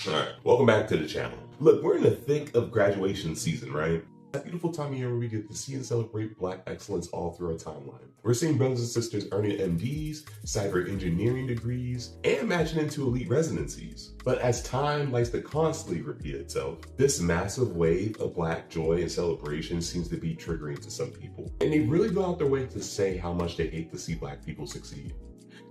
Alright, welcome back to the channel. Look, we're in the thick of graduation season, right? That beautiful time of year where we get to see and celebrate Black excellence all through our timeline. We're seeing brothers and sisters earning MDs, cyber engineering degrees, and matching into elite residencies. But as time likes to constantly repeat itself, this massive wave of Black joy and celebration seems to be triggering to some people. And they really go out their way to say how much they hate to see Black people succeed.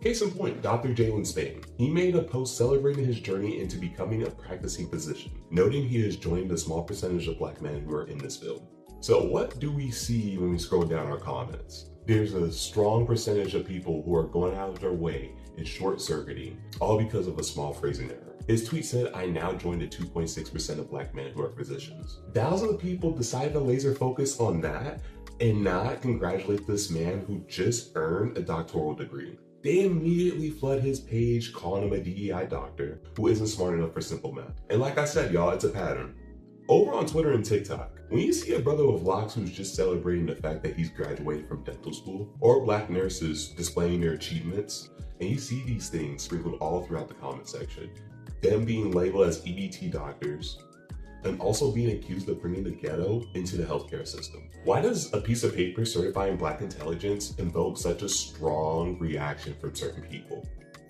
Case in point, Dr. Jalen Spain. He made a post celebrating his journey into becoming a practicing physician, noting he has joined a small percentage of Black men who are in this field. So what do we see when we scroll down our comments? There's a strong percentage of people who are going out of their way and short-circuiting, all because of a small phrasing error. His tweet said, "I now join the 2.6% of Black men who are physicians." Thousands of people decided to laser focus on that and not congratulate this man who just earned a doctoral degree. They immediately flood his page calling him a DEI doctor who isn't smart enough for simple math. And like I said, y'all, it's a pattern. Over on Twitter and TikTok, when you see a brother with locks who's just celebrating the fact that he's graduated from dental school, or Black nurses displaying their achievements, and you see these things sprinkled all throughout the comment section, them being labeled as EBT doctors, and also being accused of bringing the ghetto into the healthcare system. Why does a piece of paper certifying Black intelligence invoke such a strong reaction from certain people?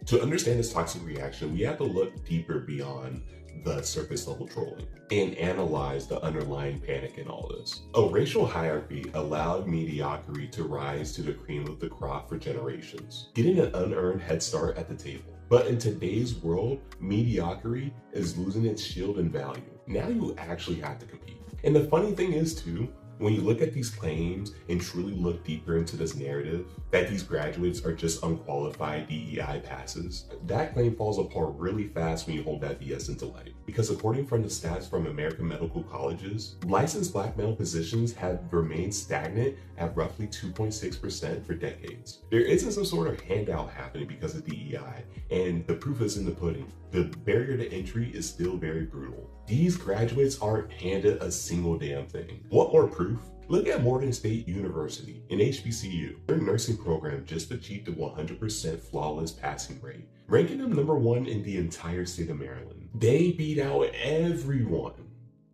To understand this toxic reaction, we have to look deeper beyond the surface level trolling and analyze the underlying panic in all this. A racial hierarchy allowed mediocrity to rise to the cream of the crop for generations, getting an unearned head start at the table. But in today's world, mediocrity is losing its shield and value. Now you actually have to compete. And the funny thing is too, when you look at these claims and truly look deeper into this narrative that these graduates are just unqualified DEI passes, that claim falls apart really fast when you hold that BS into light. Because according from the stats from American medical colleges, licensed Black male physicians have remained stagnant at roughly 2.6% for decades. There isn't some sort of handout happening because of DEI, and the proof is in the pudding. The barrier to entry is still very brutal. These graduates aren't handed a single damn thing. Want more proof? Look at Morgan State University, an HBCU. Their nursing program just achieved a 100% flawless passing rate, ranking them #1 in the entire state of Maryland. They beat out everyone.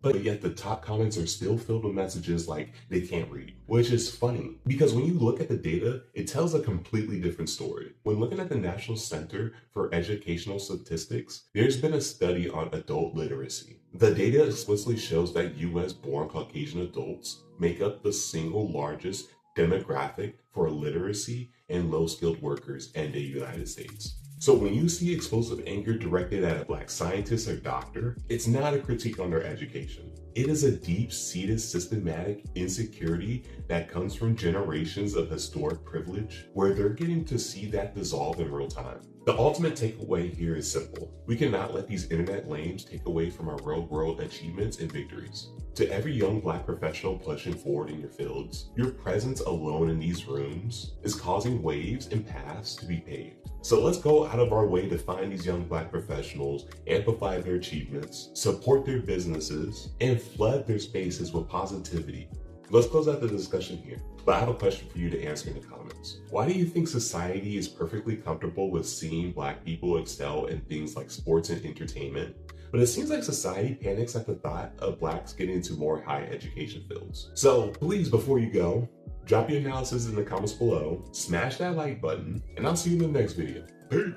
But yet the top comments are still filled with messages like they can't read, which is funny because when you look at the data, it tells a completely different story. When looking at the National Center for Educational Statistics, there's been a study on adult literacy. The data explicitly shows that US-born Caucasian adults make up the single largest demographic for literacy and low-skilled workers in the United States. So when you see explosive anger directed at a Black scientist or doctor, it's not a critique on their education. It is a deep-seated systematic insecurity that comes from generations of historic privilege where they're getting to see that dissolve in real time. The ultimate takeaway here is simple. We cannot let these internet lames take away from our real-world achievements and victories. To every young Black professional pushing forward in your fields, your presence alone in these rooms is causing waves and paths to be paved. So let's go out of our way to find these young Black professionals, amplify their achievements, support their businesses, and flood their spaces with positivity. Let's close out the discussion here, but I have a question for you to answer in the comments. Why do you think society is perfectly comfortable with seeing Black people excel in things like sports and entertainment, but it seems like society panics at the thought of Blacks getting into more high education fields? So please, before you go, drop your analysis in the comments below, smash that like button, and I'll see you in the next video. Peace.